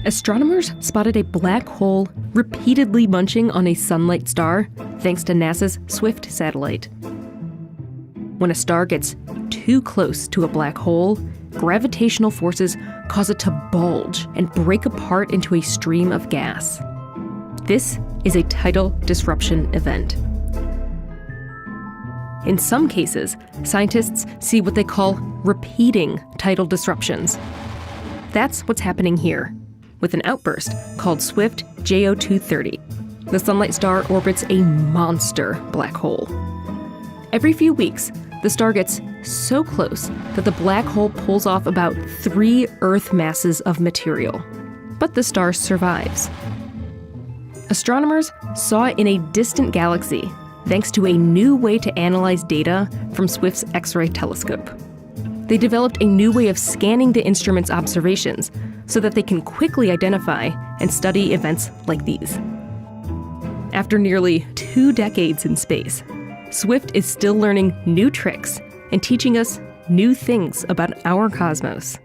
astronomers spotted a black hole repeatedly munching on a sunlight star thanks to NASA's SWIFT satellite. When a star gets too close to a black hole, gravitational forces cause it to bulge and break apart into a stream of gas. This is a tidal disruption event. In some cases, scientists see what they call repeating tidal disruptions. That's what's happening here, with an outburst called Swift JO230. The sunlight star orbits a monster black hole. Every few weeks, the star gets so close that the black hole pulls off about 3 Earth masses of material. But the star survives. Astronomers saw it in a distant galaxy thanks to a new way to analyze data from Swift's X-ray telescope. They developed a new way of scanning the instrument's observations so that they can quickly identify and study events like these. After nearly 2 decades in space, Swift is still learning new tricks and teaching us new things about our cosmos.